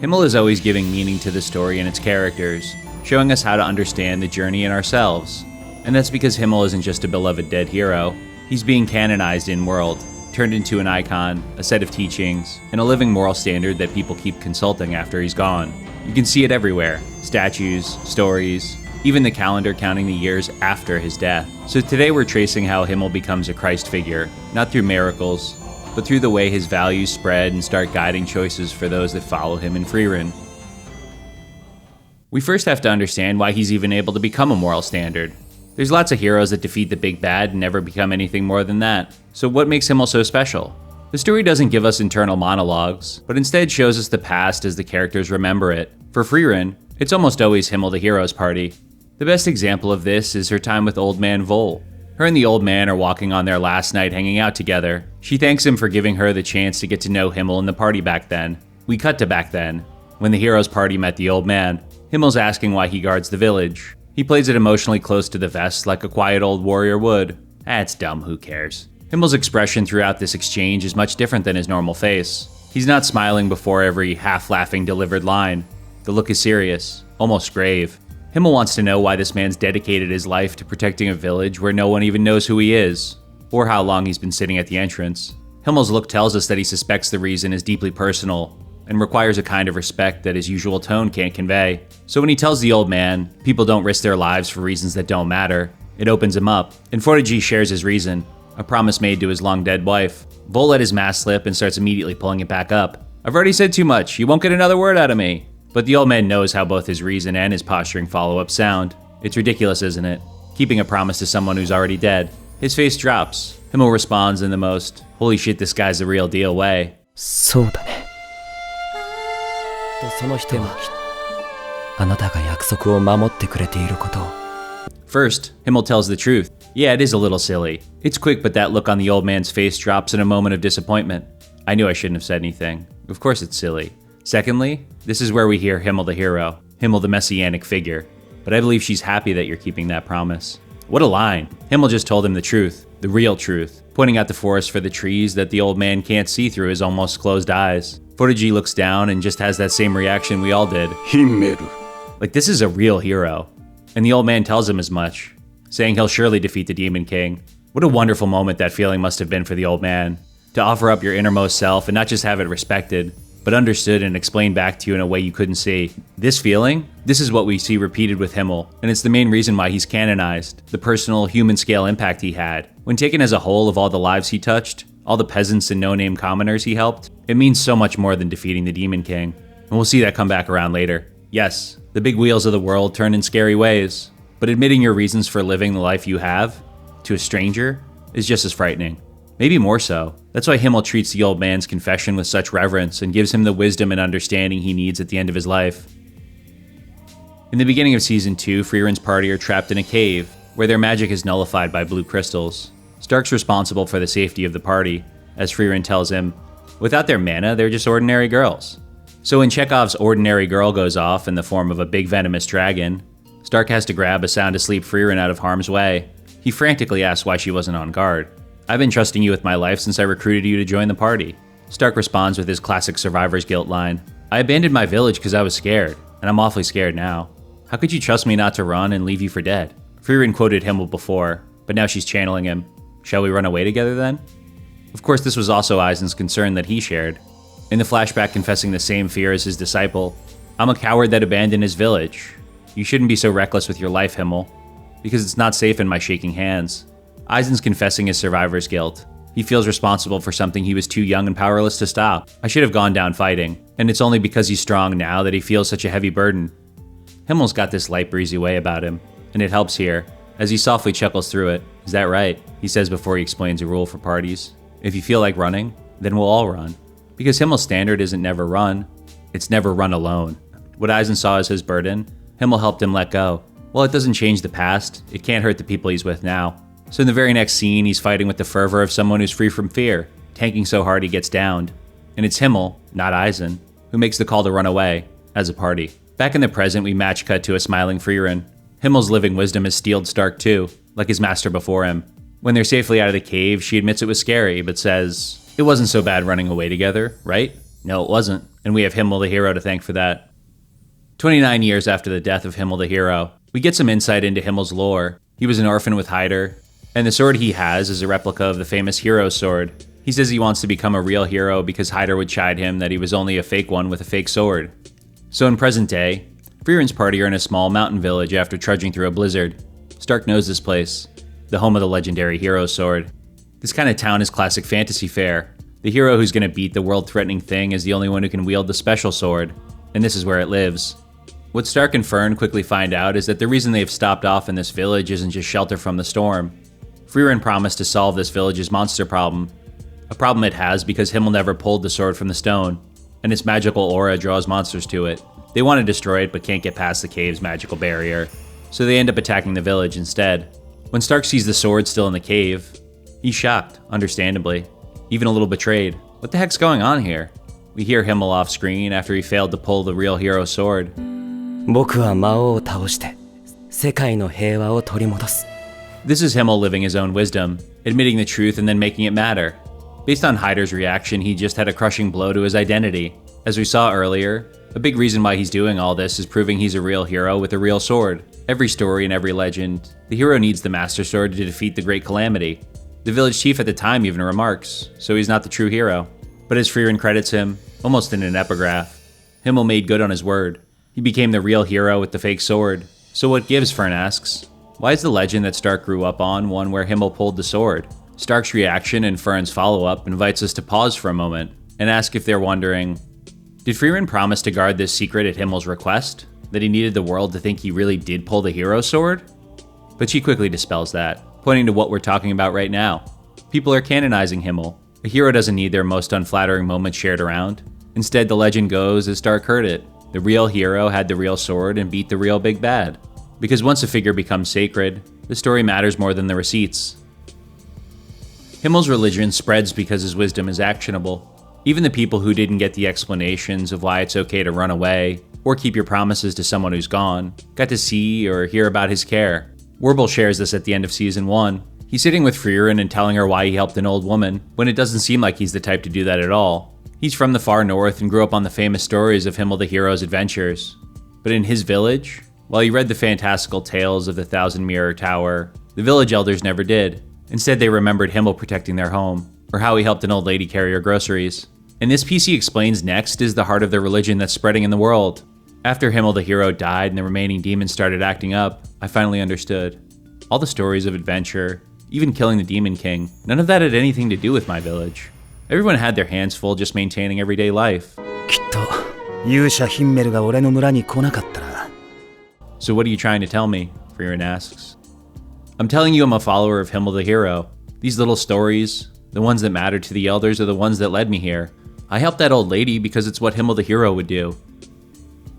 Himmel is always giving meaning to the story and its characters, showing us how to understand the journey in ourselves. And that's because Himmel isn't just a beloved dead hero, he's being canonized in-world, turned into an icon, a set of teachings, and a living moral standard that people keep consulting after he's gone. You can see it everywhere: statues, stories, even the calendar counting the years after his death. So today we're tracing how Himmel becomes a Christ figure, not through miracles, but through the way his values spread and start guiding choices for those that follow him in Frieren. We first have to understand why he's even able to become a moral standard. There's lots of heroes that defeat the big bad and never become anything more than that. So what makes Himmel so special? The story doesn't give us internal monologues, but instead shows us the past as the characters remember it. For Frieren, it's almost always Himmel the hero's party. The best example of this is her time with Old Man Vol. Her and the old man are walking on their last night hanging out together. She thanks him for giving her the chance to get to know Himmel and the party back then. We cut to back then, when the hero's party met the old man. Himmel's asking why he guards the village. He plays it emotionally close to the vest like a quiet old warrior would. It's dumb, who cares? Himmel's expression throughout this exchange is much different than his normal face. He's not smiling before every half-laughing delivered line. The look is serious, almost grave. Himmel wants to know why this man's dedicated his life to protecting a village where no one even knows who he is, or how long he's been sitting at the entrance. Himmel's look tells us that he suspects the reason is deeply personal, and requires a kind of respect that his usual tone can't convey. So when he tells the old man, people don't risk their lives for reasons that don't matter, it opens him up, and Fortigi shares his reason, a promise made to his long-dead wife. Vol let his mask slip and starts immediately pulling it back up. "I've already said too much, you won't get another word out of me." But the old man knows how both his reason and his posturing follow-up sound. It's ridiculous, isn't it? Keeping a promise to someone who's already dead. His face drops. Himmel responds in the most, "Holy shit, this guy's the real deal" way. そうだね。とその人はあなたが約束を守ってくれていることを。 First, Himmel tells the truth. Yeah, it is a little silly. It's quick, but that look on the old man's face drops in a moment of disappointment. I knew I shouldn't have said anything. Of course it's silly. Secondly, this is where we hear Himmel the hero, Himmel the messianic figure. But I believe she's happy that you're keeping that promise. What a line. Himmel just told him the truth, the real truth, pointing out the forest for the trees that the old man can't see through his almost closed eyes. Fortigi looks down and just has that same reaction we all did. Himmel. Like, this is a real hero. And the old man tells him as much, saying he'll surely defeat the Demon King. What a wonderful moment that feeling must have been for the old man. To offer up your innermost self and not just have it respected, but understood and explained back to you in a way you couldn't see. This feeling, this is what we see repeated with Himmel, and it's the main reason why he's canonized, the personal, human-scale impact he had. When taken as a whole of all the lives he touched, all the peasants and no-name commoners he helped, it means so much more than defeating the Demon King. And we'll see that come back around later. Yes, the big wheels of the world turn in scary ways, but admitting your reasons for living the life you have, to a stranger, is just as frightening. Maybe more so. That's why Himmel treats the old man's confession with such reverence and gives him the wisdom and understanding he needs at the end of his life. In the beginning of Season 2, Frieren's party are trapped in a cave, where their magic is nullified by blue crystals. Stark's responsible for the safety of the party, as Frieren tells him, without their mana, they're just ordinary girls. So when Chekhov's ordinary girl goes off in the form of a big venomous dragon, Stark has to grab a sound-asleep Frieren out of harm's way. He frantically asks why she wasn't on guard. "I've been trusting you with my life since I recruited you to join the party." Stark responds with his classic survivor's guilt line. "I abandoned my village because I was scared, and I'm awfully scared now. How could you trust me not to run and leave you for dead?" Frieren quoted Himmel before, but now she's channeling him. "Shall we run away together then?" Of course, this was also Eisen's concern that he shared. In the flashback confessing the same fear as his disciple, "I'm a coward that abandoned his village. You shouldn't be so reckless with your life, Himmel, because it's not safe in my shaking hands." Eisen's confessing his survivor's guilt. He feels responsible for something he was too young and powerless to stop. "I should have gone down fighting, and it's only because he's strong now that he feels such a heavy burden." Himmel's got this light breezy way about him, and it helps here, as he softly chuckles through it. "Is that right?" he says before he explains a rule for parties. "If you feel like running, then we'll all run." Because Himmel's standard isn't never run, it's never run alone. What Eisen saw as his burden, Himmel helped him let go. While it doesn't change the past, it can't hurt the people he's with now. So in the very next scene, he's fighting with the fervor of someone who's free from fear, tanking so hard he gets downed. And it's Himmel, not Eisen, who makes the call to run away, as a party. Back in the present, we match cut to a smiling Frieren. Himmel's living wisdom has steeled Stark too, like his master before him. When they're safely out of the cave, she admits it was scary, but says, "It wasn't so bad running away together, right?" No, it wasn't, and we have Himmel the hero to thank for that. 29 years after the death of Himmel the hero, we get some insight into Himmel's lore. He was an orphan with Hyder, and the sword he has is a replica of the famous hero's sword. He says he wants to become a real hero because Hyder would chide him that he was only a fake one with a fake sword. So in present day, Frieren's party are in a small mountain village after trudging through a blizzard. Stark knows this place, the home of the legendary hero's sword. This kind of town is classic fantasy fare. The hero who's going to beat the world-threatening thing is the only one who can wield the special sword, and this is where it lives. What Stark and Fern quickly find out is that the reason they've stopped off in this village isn't just shelter from the storm. Frieren promised to solve this village's monster problem, a problem it has because Himmel never pulled the sword from the stone, and its magical aura draws monsters to it. They want to destroy it but can't get past the cave's magical barrier, so they end up attacking the village instead. When Stark sees the sword still in the cave, he's shocked, understandably, even a little betrayed. What the heck's going on here? We hear Himmel off screen after he failed to pull the real hero's sword. 僕は魔王を倒して世界の平和を取り戻す。 This is Himmel living his own wisdom, admitting the truth and then making it matter. Based on Hyder's reaction, he just had a crushing blow to his identity. As we saw earlier, a big reason why he's doing all this is proving he's a real hero with a real sword. Every story and every legend, the hero needs the Master Sword to defeat the Great Calamity. The village chief at the time even remarks, so he's not the true hero. But as Frieren credits him, almost in an epigraph, Himmel made good on his word. He became the real hero with the fake sword. So what gives, Fern asks? Why is the legend that Stark grew up on one where Himmel pulled the sword? Stark's reaction and Fern's follow-up invites us to pause for a moment and ask if they're wondering, did Frieren promise to guard this secret at Himmel's request? That he needed the world to think he really did pull the hero's sword? But she quickly dispels that, pointing to what we're talking about right now. People are canonizing Himmel. A hero doesn't need their most unflattering moments shared around. Instead, the legend goes as Stark heard it. The real hero had the real sword and beat the real big bad. Because once a figure becomes sacred, the story matters more than the receipts. Himmel's religion spreads because his wisdom is actionable. Even the people who didn't get the explanations of why it's okay to run away or keep your promises to someone who's gone got to see or hear about his care. Warble shares this at the end of Season 1. He's sitting with Frieren and telling her why he helped an old woman, when it doesn't seem like he's the type to do that at all. He's from the far north and grew up on the famous stories of Himmel the hero's adventures. But in his village, while he read the fantastical tales of the Thousand Mirror Tower, the village elders never did. Instead, they remembered Himmel protecting their home, or how he helped an old lady carry her groceries. And this piece he explains next is the heart of the religion that's spreading in the world. After Himmel the hero died and the remaining demons started acting up, I finally understood. All the stories of adventure, even killing the Demon King, none of that had anything to do with my village. Everyone had their hands full just maintaining everyday life. きっと勇者ヒンメルが俺の村に来なかったら。 So what are you trying to tell me? Frieren asks. I'm telling you I'm a follower of Himmel the hero. These little stories, the ones that matter to the elders, are the ones that led me here. I helped that old lady because it's what Himmel the hero would do.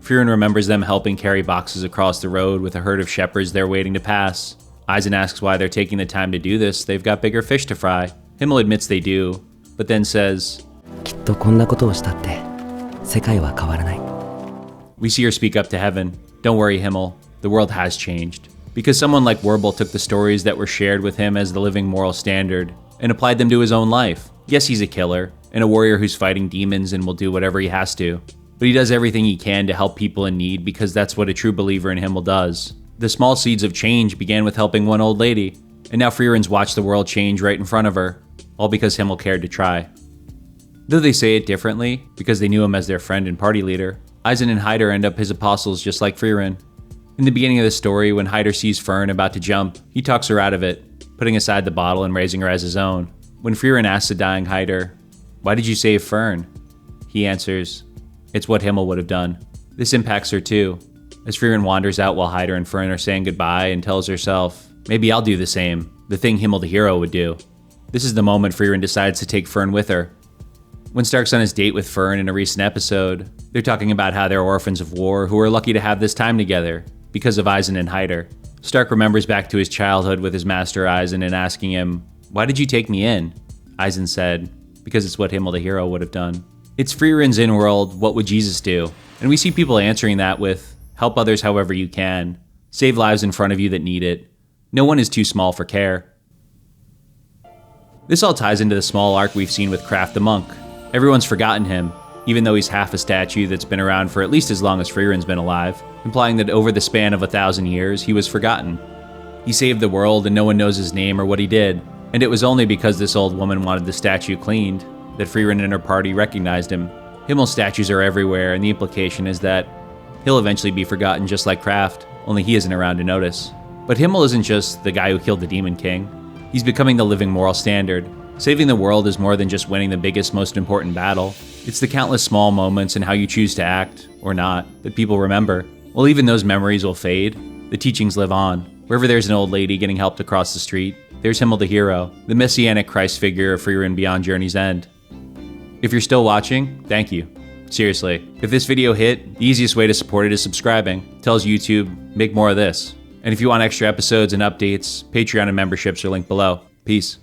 Frieren remembers them helping carry boxes across the road with a herd of shepherds there waiting to pass. Eisen asks why they're taking the time to do this. They've got bigger fish to fry. Himmel admits they do, but then says, きっとこんなことをしたって世界は変わらない。 We see her speak up to heaven. Don't worry, Himmel. The world has changed. Because someone like Warble took the stories that were shared with him as the living moral standard and applied them to his own life. Yes, he's a killer, and a warrior who's fighting demons and will do whatever he has to. But he does everything he can to help people in need because that's what a true believer in Himmel does. The small seeds of change began with helping one old lady, and now Frieren's watched the world change right in front of her, all because Himmel cared to try. Though they say it differently, because they knew him as their friend and party leader, Eisen and Hyder end up his apostles just like Frieren. In the beginning of the story, when Hyder sees Fern about to jump, he talks her out of it, putting aside the bottle and raising her as his own. When Frieren asks the dying Hyder, "Why did you save Fern?" he answers, "It's what Himmel would have done." This impacts her too, as Frieren wanders out while Hyder and Fern are saying goodbye and tells herself, "Maybe I'll do the same, the thing Himmel the hero would do." This is the moment Frieren decides to take Fern with her. When Stark's on his date with Fern in a recent episode, they're talking about how they're orphans of war who are lucky to have this time together, because of Eisen and Hyder. Stark remembers back to his childhood with his master Eisen and asking him, "Why did you take me in?" Eisen said, "Because it's what Himmel the hero would have done." It's Frieren's in-world, what would Jesus do? And we see people answering that with, help others however you can, save lives in front of you that need it. No one is too small for care. This all ties into the small arc we've seen with Kraft the monk. Everyone's forgotten him. even though he's half a statue that's been around for at least as long as Frieren's been alive, implying that over the span of 1,000 years, he was forgotten. He saved the world and no one knows his name or what he did, and it was only because this old woman wanted the statue cleaned that Frieren and her party recognized him. Himmel's statues are everywhere, and the implication is that he'll eventually be forgotten just like Kraft, only he isn't around to notice. But Himmel isn't just the guy who killed the Demon King. He's becoming the living moral standard. Saving the world is more than just winning the biggest, most important battle. It's the countless small moments and how you choose to act, or not, that people remember. Well, even those memories will fade. The teachings live on. Wherever there's an old lady getting helped across the street, there's Himmel the hero, the messianic Christ figure of Frieren Beyond Journeys End. If you're still watching, thank you. Seriously, if this video hit, the easiest way to support it is subscribing. It tells YouTube, make more of this. And if you want extra episodes and updates, Patreon and memberships are linked below. Peace.